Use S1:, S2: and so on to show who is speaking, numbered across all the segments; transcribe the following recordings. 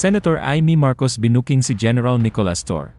S1: Senator Amy Marcos binuking si General Nicolas Torre.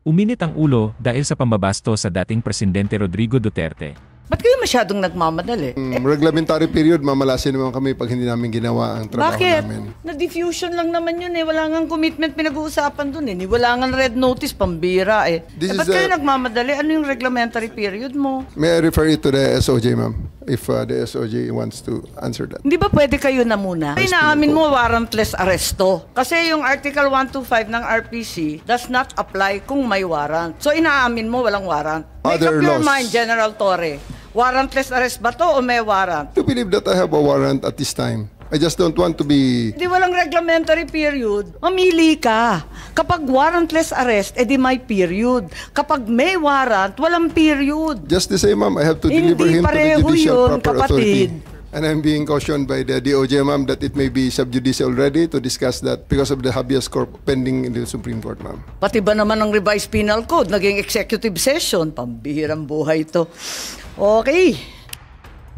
S1: Uminit ang ulo dahil sa pambabasto sa dating Presidente Rodrigo Duterte.
S2: Ba't kayo masyadong nagmamadali?
S3: Reglamentary period, mamalasin naman kami pag hindi namin ginawa ang trabaho namin.
S2: Bakit? Na-diffusion lang naman yun eh. Wala nga commitment pinag-uusapan dun eh. Wala nga red notice, pambira eh. Ba't kayo nagmamadali? Ano yung reglementary period mo?
S3: May I refer it to the SOJ, ma'am? If the SOJ wants to answer that.
S2: Hindi ba pwede kayo na muna? Ay, naamin mo warrantless arresto. Kasi yung Article 125 ng RPC does not apply kung may warrant. So inaamin mo walang warrant. Make up your mind, General Torre. Warrantless arrest ba to o may warrant?
S3: I believe that I have a warrant at this time. I just don't want to be...
S2: Hindi walang reglementary period. Mamili ka. Kapag warrantless arrest, edi may period. Kapag may warrant, walang period.
S3: Just the same, ma'am. I have to deliver him to the judicial proper authority. And I'm being cautioned by the DOJ, ma'am, that it may be sub judice already to discuss that because of the habeas corpus pending in the Supreme Court, ma'am. Pati
S2: ba naman ang revised penal code, naging executive session, pambihirang buhay ito. Okay.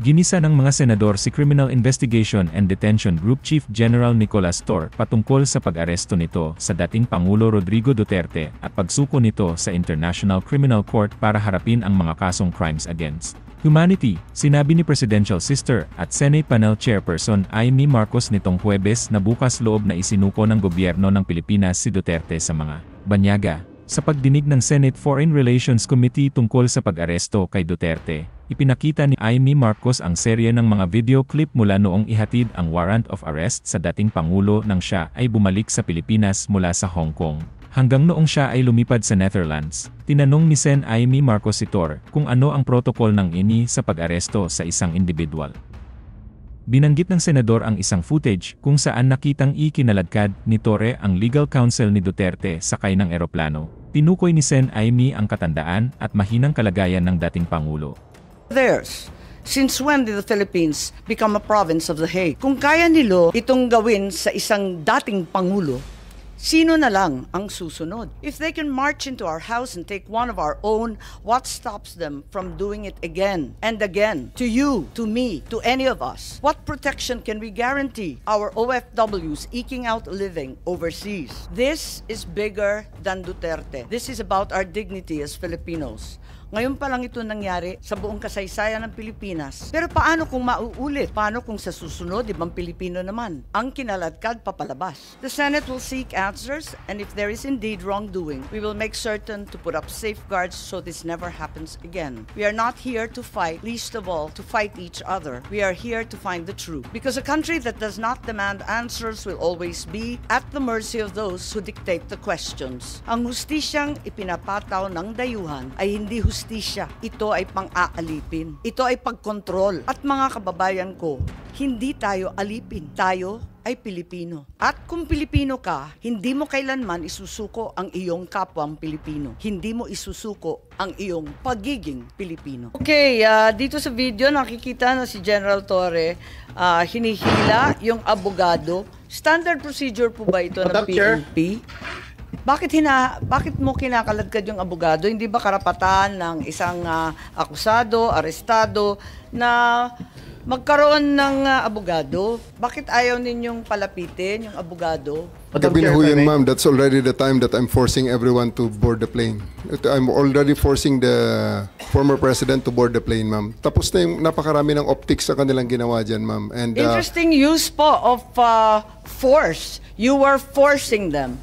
S1: Ginisa ng mga senador si Criminal Investigation and Detention Group Chief General Nicolas Torre patungkol sa pag-aresto nito sa dating Pangulo Rodrigo Duterte at pagsuko nito sa International Criminal Court para harapin ang mga kasong crimes against humanity. Sinabi ni Presidential Sister at Senate Panel Chairperson Amy Marcos nitong Huwebes na bukas loob na isinuko ng gobyerno ng Pilipinas si Duterte sa mga banyaga. Sa pagdinig ng Senate Foreign Relations Committee tungkol sa pag-aresto kay Duterte, ipinakita ni Amy Marcos ang serye ng mga video clip mula noong ihatid ang warrant of arrest sa dating Pangulo nang siya ay bumalik sa Pilipinas mula sa Hong Kong. Hanggang noong siya ay lumipad sa Netherlands, tinanong ni Sen. Amy Marcos si Torre kung ano ang protocol ng INI sa pag-aresto sa isang individual. Binanggit ng senador ang isang footage kung saan nakitang ikinaladkad ni Torre ang legal counsel ni Duterte sakay ng eroplano. Tinukoy ni Sen. Amy ang katandaan at mahinang kalagayan ng dating Pangulo.
S2: Since when did the Philippines become a province of the Hague? Kung kaya nilo itong gawin sa isang dating Pangulo, sino na lang ang susunod? If they can march into our house and take one of our own, what stops them from doing it again and again? To you, to me, to any of us. What protection can we guarantee our OFWs eking out a living overseas? This is bigger than Duterte. This is about our dignity as Filipinos. Ngayon pa lang ito nangyari sa buong kasaysayan ng Pilipinas. Pero paano kung mauulit? Paano kung sa susunod, ibang Pilipino naman ang kinaladkad papalabas? The Senate will seek answers, and if there is indeed wrongdoing, we will make certain to put up safeguards so this never happens again. We are not here to fight, least of all, to fight each other. We are here to find the truth. Because a country that does not demand answers will always be at the mercy of those who dictate the questions. Ang hustisyang ipinapataw ng dayuhan ay hindi hustisya. Ito ay pang-aalipin. Ito ay pagkontrol. At mga kababayan ko, hindi tayo alipin. Tayo ay Pilipino. At kung Pilipino ka, hindi mo kailanman isusuko ang iyong kapwang Pilipino. Hindi mo isusuko ang iyong pagiging Pilipino. Okay, dito sa video nakikita na si General Torre hinihila yung abogado. Standard procedure po ba ito ng PNP? Bakit mo kinakaladkad yung abogado? Hindi ba karapatan ng isang akusado, arestado na magkaroon ng abogado? Bakit ayaw ninyong palapitin yung abogado?
S3: Gabi na ho yun, ma'am. That's already the time that I'm forcing everyone to board the plane. I'm already forcing the former president to board the plane, ma'am. Tapos na yung napakarami ng optics sa kanilang ginawa dyan, ma'am. And,
S2: interesting use po of force. You were forcing them.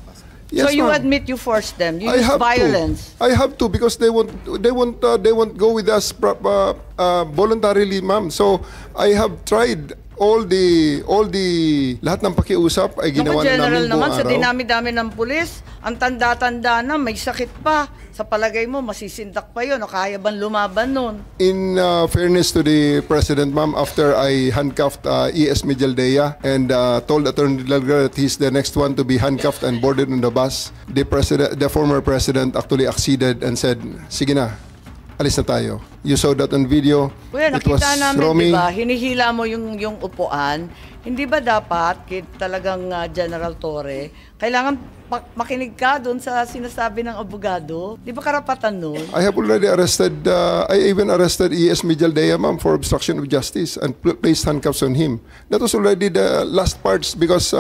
S3: Yes,
S2: so you admit you forced them. You use violence.
S3: I have to because they won't go with us voluntarily, ma'am. So I have tried all the lahat ng pakiusap ay ginawa na namin
S2: naman
S3: buong
S2: sa
S3: araw.
S2: dinami-dami ng pulis, ang tanda-tanda na, may sakit pa. Sa palagay mo, masisindak pa yun o kaya bang lumaban nun?
S3: In fairness to the President, ma'am, after I handcuffed E.S. Mijaldea and told Attorney Delgado that he's the next one to be handcuffed and boarded on the bus, the former President actually acceded and said, sige na, alis na tayo. You saw that on video.
S2: Well, nakita namin, di ba, hinihila mo yung upuan. Hindi ba dapat, talagang General Torre, kailangan makinig ka doon sa sinasabi ng abogado? Di ba karapatan nun?
S3: I have already arrested, I even arrested E.S. Mijaldea, ma'am, for obstruction of justice and placed handcuffs on him. That was already the last parts because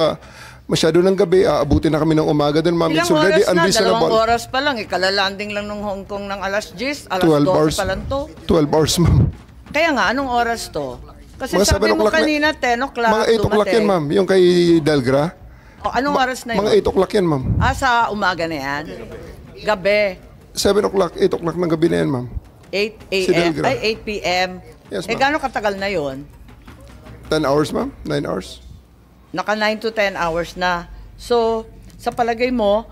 S3: Masyado ng gabi, aabutin na kami ng umaga doon, ma'am. It's
S2: Ilang
S3: already
S2: oras na?
S3: unreasonable.
S2: 2 oras pa lang. Kalalanding lang ng Hong Kong ng alas 10, alas
S3: 12
S2: 12
S3: hours.
S2: pa lang to.
S3: 12 hours, ma'am.
S2: Kaya nga, anong oras to? Kasi
S3: Mga
S2: sabi
S3: 7
S2: mo
S3: o'clock na-
S2: kanina, 10 o'clock
S3: Mga 8 o'clock yan,
S2: dumating.
S3: ma'am. Yung kay Delgra.
S2: O, anong oras na yun?
S3: Mga 8 o'clock yan, ma'am.
S2: Sa umaga na yan? Gabi?
S3: 7 o'clock, 8 o'clock ng gabi na yan, ma'am.
S2: 8
S3: Si
S2: a.m.
S3: Delgra.
S2: Ay, 8 p.m.
S3: Yes, ma'am.
S2: Gano'ng katagal na yon?
S3: 10 hours, ma'am. 9 hours.
S2: Naka 9 to 10 hours na. So, sa palagay mo,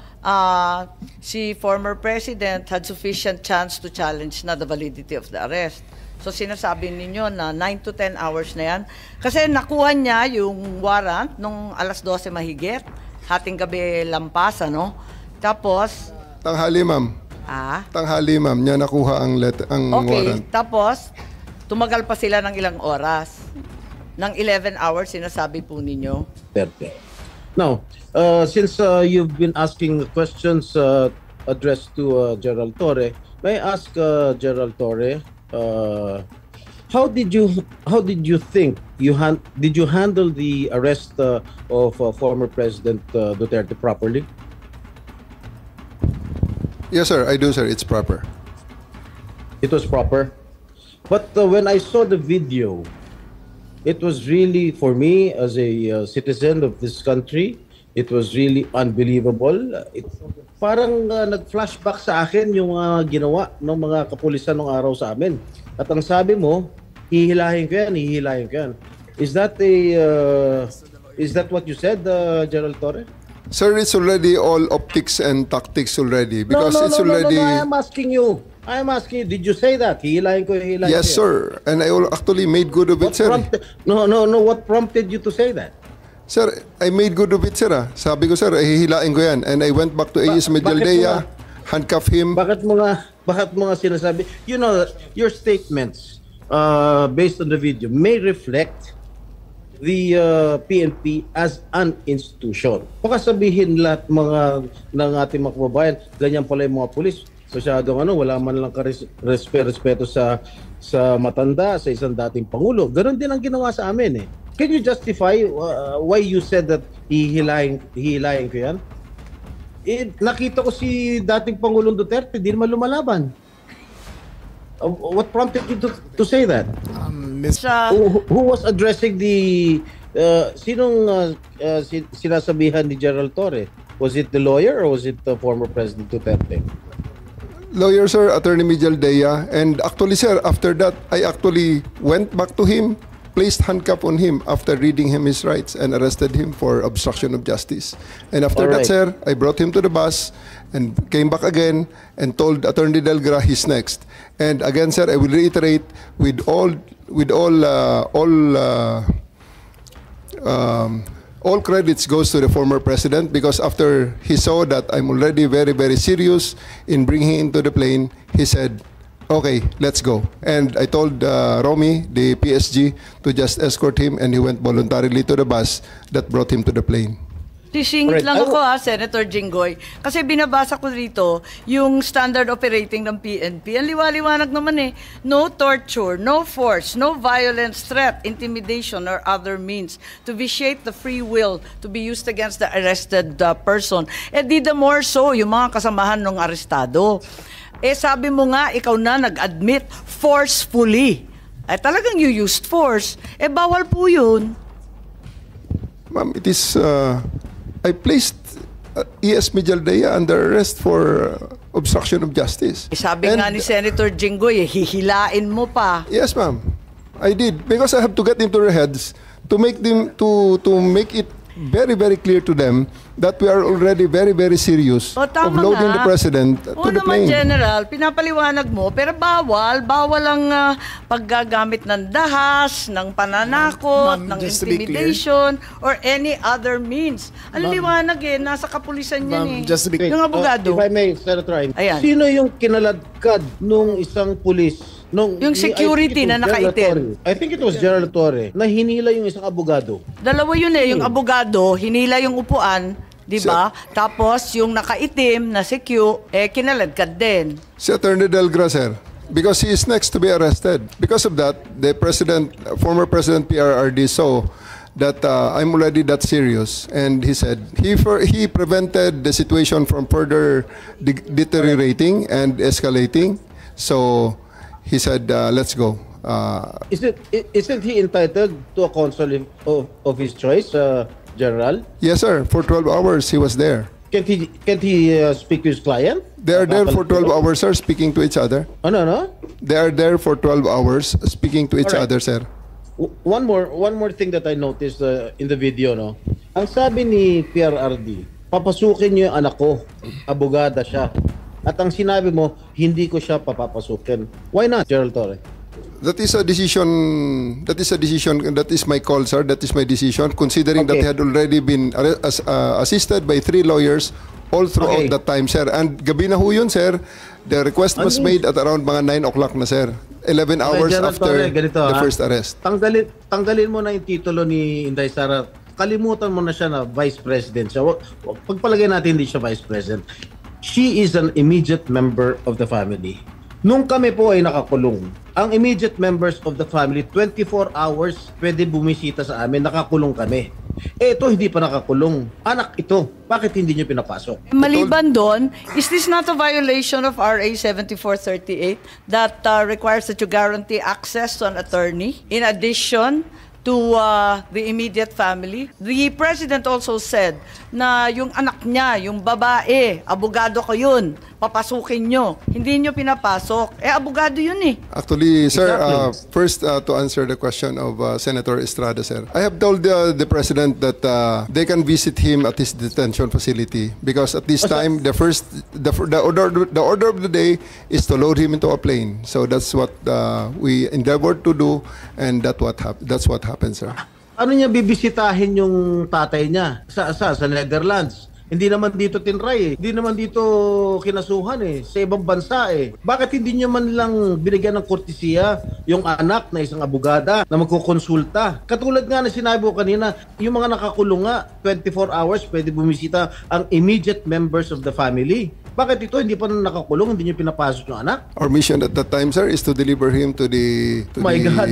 S2: si former president had sufficient chance to challenge na the validity of the arrest. So, sinasabi ninyo na 9 to 10 hours na yan. Kasi nakuha niya yung warrant nung alas 12 mahigit. Hating gabi lampas, ano? Tapos,
S3: Tanghali, ma'am. Tanghali, ma'am. Niya nakuha ang
S2: okay.
S3: warrant.
S2: Tapos, tumagal pa sila ng ilang oras. Ng 11 hours, sinasabi po ninyo.
S4: Now, since you've been asking questions addressed to Gerald Torre, may I ask Gerald Torre, how did you think did you handle the arrest of former President Duterte properly?
S3: Yes, sir. I do, sir. It's proper.
S4: It was proper. But when I saw the video, it was really, for me as a citizen of this country, it was really unbelievable. Parang nag-flashback sa akin yung ginawa ng mga kapulisan ng araw sa amin. At ang sabi mo, hihilahin ko yan, hihilahin ko yan. Is that what you said, Gerald Torre?
S3: Sir, it's already all optics and tactics already because it's already...
S4: No, I am asking you, did you say that? Hihilahin ko, hihilahin
S3: Yes,
S4: ko yan.
S3: sir. And I actually made good of it, sir.
S4: What prompted you to say that?
S3: Sir, I made good of it, sir. Sabi ko, sir, hihilain ko yan. And I went back to AS Medialdea, handcuff him.
S4: Bakit mga sinasabi? You know, your statements based on the video may reflect the PNP as an institution. Baka sabihin lahat ng ating mga kababayan, ganyan pala yung mga pulis. Masyadong wala man lang respeto sa matanda, sa isang dating pangulo. Ganon din ang ginawa sa amin eh. Can you justify why you said that hihilahin ko yan? Nakita ko si dating Pangulong Duterte, di naman lumalaban. What prompted you to say that? Who was addressing the... sinasabihan ni Gerald Torre? Was it the lawyer or was it the former President Duterte?
S3: Lawyer, sir, Attorney Medialdea. And actually, sir, after that, I actually went back to him, placed handcuff on him after reading him his rights and arrested him for obstruction of justice. And after
S4: All
S3: that,
S4: right.
S3: sir, I brought him to the bus and came back again and told Attorney Delgra he's next. And again, sir, I will reiterate all credits goes to the former president because after he saw that I'm already very, very serious in bringing him into the plane, he said, okay, let's go. And I told Romy, the PSG, to just escort him and he went voluntarily to the bus that brought him to the plane.
S2: Sisingit lang ako Senator Jinggoy. Kasi binabasa ko dito yung standard operating ng PNP. Ang liwaliwanag naman eh. No torture, no force, no violence, threat, intimidation, or other means to vitiate the free will to be used against the arrested person. Di the more so, yung mga kasamahan ng arestado. Sabi mo nga, ikaw na nag-admit forcefully. Talagang you used force. Bawal po yun.
S3: Ma'am, it is... I placed ES Medialdea under arrest for obstruction of justice.
S2: Sabi nga ni Senator Jinggoy, hihilain mo pa.
S3: Yes, ma'am. I did because I have to get into their heads to make them to make it very, very clear to them that we are already very, very serious of loading the president to the
S2: naman,
S3: plane.
S2: General, pinapaliwanag mo, pero bawal ang paggagamit ng dahas, ng pananakot, ng intimidation, or any other means. Ang liwanag nasa kapulisan yan
S5: just to be clear.
S2: Yung abogado.
S4: If I may, Senator Ayn,
S2: Ayan.
S4: sino yung kinaladkad nung isang pulis?
S2: Yung security na nakaitim.
S4: I think it was Gerald Torre na hinila yung isang abogado.
S2: Dalawa yun yung abogado, hinila yung upuan, di ba? Tapos yung nakaitim na kinaladkad din.
S3: Si Attorney Delgra, sir, because he is next to be arrested. Because of that, the former President PRRD saw that I'm already that serious. And he said he prevented the situation from further deteriorating and escalating. So he said, let's go.
S4: Isn't he entitled to a counsel of his choice, General?
S3: Yes, sir. For 12 hours, he was there.
S4: Can't he speak to his client?
S3: They are there for 12 hours, sir, speaking to each other.
S4: No.
S3: They are there for 12 hours speaking to each
S4: Alright.
S3: other, sir.
S4: One more thing that I noticed in the video, no. Ang sabi ni PRRD, papasukin niyo yung anak ko. Abogada siya. At ang sinabi mo, hindi ko siya papapasukin. Why not, Gerald Torre?
S3: That is a decision. That is my call, sir. That is my decision. Considering that
S4: Okay.
S3: he had already been assisted by 3 lawyers all throughout
S4: Okay.
S3: that time, sir. And gabi na ho yun, sir. The request was made at around mga 9 o'clock na, sir. 11 hours
S4: General
S3: after
S4: Torre, ganito,
S3: the
S4: ha?
S3: first arrest.
S4: Tanggalin mo na yung titulo ni Inday Sara. Kalimutan mo na siya na Vice President siya. Pagpalagay natin hindi siya Vice President. She is an immediate member of the family. Nung kami po ay nakakulong, ang immediate members of the family, 24 hours pwede bumisita sa amin, nakakulong kami. Ito hindi pa nakakulong. Anak ito, bakit hindi nyo pinapasok?
S2: Maliban doon, is this not a violation of RA 7438 that requires that you guarantee access to an attorney in addition to the immediate family? The President also said na yung anak niya, yung babae, abogado ko yun, papasukin nyo. Hindi nyo pinapasok. Abogado yun eh.
S3: Actually, sir,
S4: Exactly.
S3: first to answer the question of Senator Estrada, sir, I have told the President that they can visit him at his detention facility because at this time, the order of the day is to load him into a plane. So that's what we endeavored to do, and that's what happened, sir.
S4: Ano niya bibisitahin yung tatay niya sa Netherlands? Hindi naman dito tinray eh. Hindi naman dito kinasuhan eh. Sa ibang bansa eh. Bakit hindi niyo man lang binigyan ng kortesiya yung anak na isang abogada na magkukonsulta? Katulad nga na sinabi ko kanina, yung mga nakakulong nga, 24 hours pwede bumisita ang immediate members of the family. Bakit ito hindi pa nakakulong, hindi niyo pinapasok yung anak?
S3: Our mission at that time, sir, is to deliver him to the
S4: My God.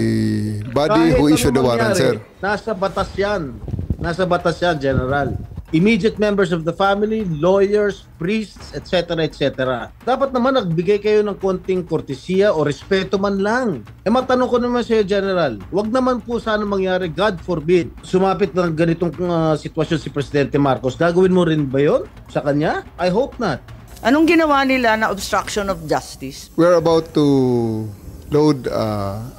S3: body
S4: Kahit
S3: who
S4: ano
S3: issued the warrant,
S4: mangyari,
S3: sir.
S4: Nasa batas yan. Nasa batas yan, General. Immediate members of the family, lawyers, priests, etc., etc. Dapat naman nagbigay kayo ng konting kortesiya o respeto man lang. Matanong ko naman sa'yo, General, wag naman po sana mangyari, God forbid, sumapit ng ganitong sitwasyon si Presidente Marcos. Gagawin mo rin ba yun sa kanya? I hope not.
S2: Anong ginawa nila na obstruction of justice?
S3: We're about to load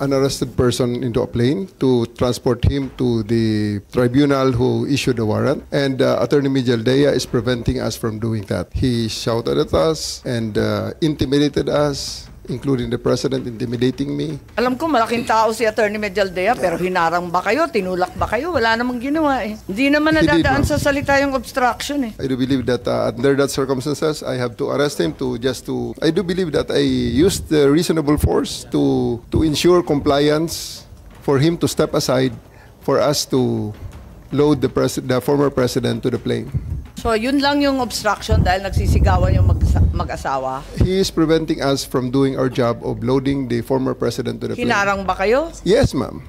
S3: an arrested person into a plane to transport him to the tribunal who issued the warrant. And Attorney Miguel Dea is preventing us from doing that. He shouted at us and intimidated us, including the President intimidating me.
S2: Alam ko malaking tao si Attorney Medialdea pero hinarang ba kayo? Tinulak ba kayo? Wala namang ginawa eh. Hindi naman
S3: He did,
S2: nadadaan
S3: ma'am.
S2: sa salita yung obstruction eh.
S3: I do believe that under that circumstances, I have to arrest him I do believe that I used the reasonable force to ensure compliance for him to step aside for us to load the former president to the plane.
S2: So yun lang yung obstruction dahil nagsisigawan yung mag-asawa.
S3: He is preventing us from doing our job of loading the former president to the plane.
S2: Hinarang ba kayo?
S3: Yes, ma'am.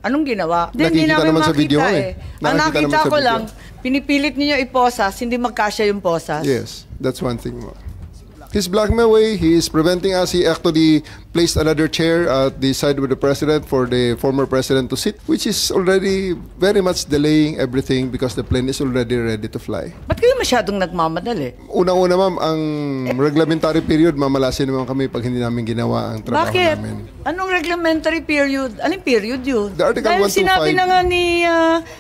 S2: Anong ginawa? Hindi
S3: Nakikita
S2: namin
S3: naman sa
S2: makita
S3: video
S2: eh.
S3: eh.
S2: Ang
S3: Nakikita naman
S2: nakita
S3: sa
S2: ko
S3: video.
S2: lang, pinipilit ninyo iposas, hindi magkasya yung posas.
S3: Yes, that's one thing, ma'am. He's blocking my way. He is preventing us. He actually placed another chair at the side of the president for the former president to sit, which is already very much delaying everything because the plane is already ready to fly.
S2: Ba't kayo masyadong nagmamadali?
S3: Unang-una, ma'am, ang reglementary period, mamalasin naman kami pag hindi namin ginawa ang trabaho
S2: Bakit?
S3: namin.
S2: Anong reglementary period? Anong period yun?
S3: The Article
S2: Dahil
S3: 125.
S2: sinabi na nga ni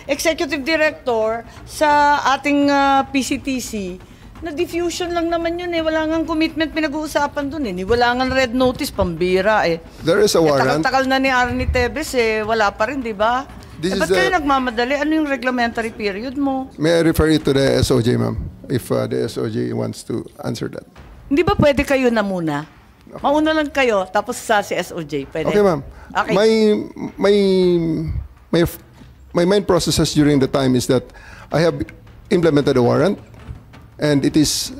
S2: Executive Director sa ating PCTC, na diffusion lang naman yun eh. Wala nga commitment pinag-uusapan dun eh. Wala nga red notice, pambira eh.
S3: There is a warrant.
S2: Tagal-tagal na ni Arnie Tevez eh. Wala pa rin, di ba?
S3: This
S2: Ba't
S3: is
S2: kayo
S3: the-
S2: nagmamadali? Ano yung reglementary period mo?
S3: May I refer it to the SOJ, ma'am, if the SOJ wants to answer that.
S2: Hindi ba pwede kayo na muna? Mauna lang kayo, tapos sa si SOJ. Pwede?
S3: Okay, ma'am.
S2: Okay.
S3: My main processes during the time is that I have implemented a warrant, and it is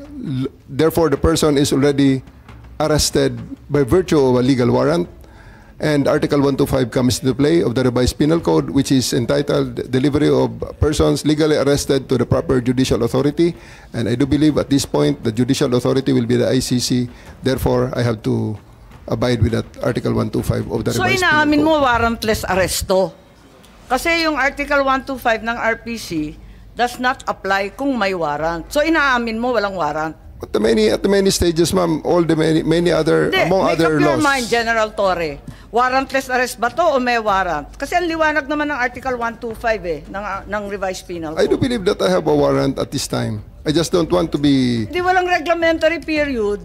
S3: therefore the person is already arrested by virtue of a legal warrant, And Article 125 comes into play of the revised penal code, which is entitled Delivery of Persons Legally Arrested to the Proper Judicial Authority. And I do believe at this point, the judicial authority will be the ICC. Therefore, I have to abide with that Article 125 of the
S2: So
S3: revised penal
S2: inaamin
S3: code.
S2: mo warrantless arresto. Kasi yung Article 125 ng RPC does not apply kung may warrant. So inaamin mo walang warrant.
S3: At the many stages, ma'am, all the many other,
S2: Hindi,
S3: among
S2: make
S3: other
S2: up your
S3: laws.
S2: mind, General Torre. Warrantless arrest ba to o may warrant? Kasi ang liwanag naman ng Article 125 ng revised penal
S3: I do
S2: code.
S3: believe that I have a warrant at this time. I just don't want to be...
S2: Hindi walang reglementary period.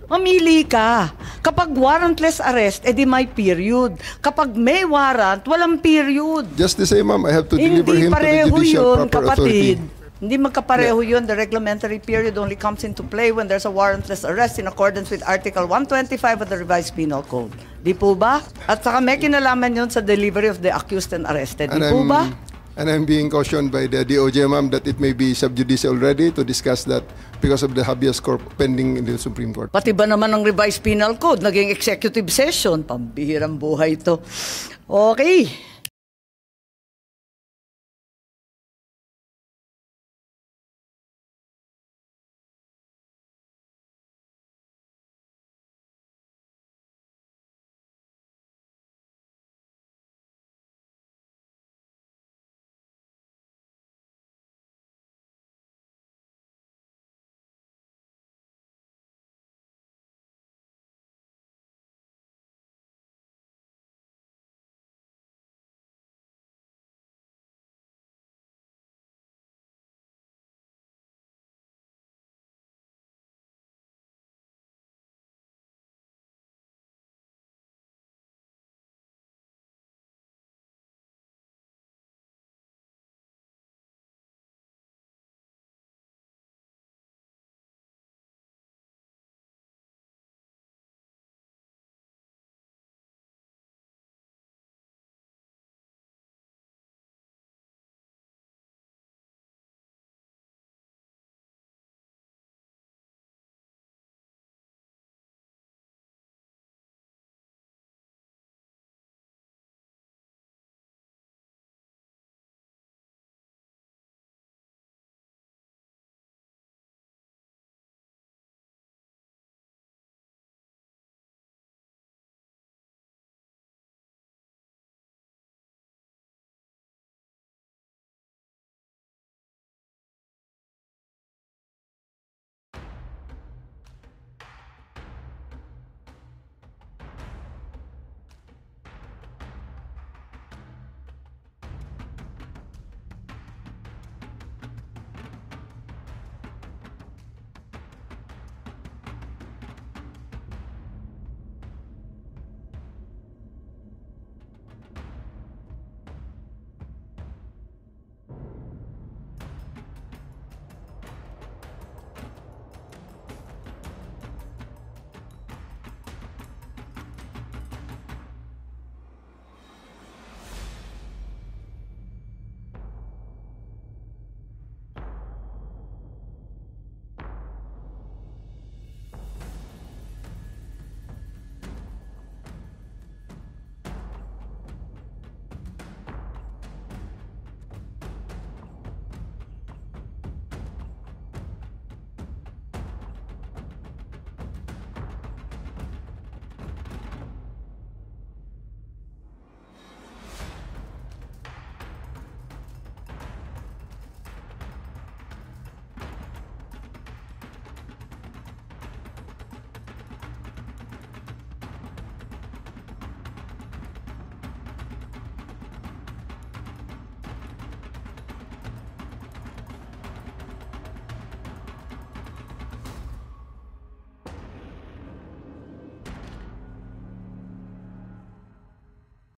S2: Mamili ka. Kapag warrantless arrest, edi may period. Kapag may warrant, walang period.
S3: Just the same, ma'am, I have to deliver
S2: Hindi
S3: him to the
S2: pareho
S3: judicial
S2: yun,
S3: proper
S2: kapatid.
S3: authority.
S2: Hindi magkapareho yun. The reglementary period only comes into play when there's a warrantless arrest in accordance with Article 125 of the revised penal code. Di po ba? At saka may kinalaman yun sa delivery of the accused and arrested. Di po ba?
S3: And I'm being cautioned by the DOJ, ma'am, that it may be sub judice already to discuss that because of the habeas corpus pending in the Supreme Court.
S2: Pati ba naman ang revised penal code? Naging executive session. Pambihirang buhay ito. Okay.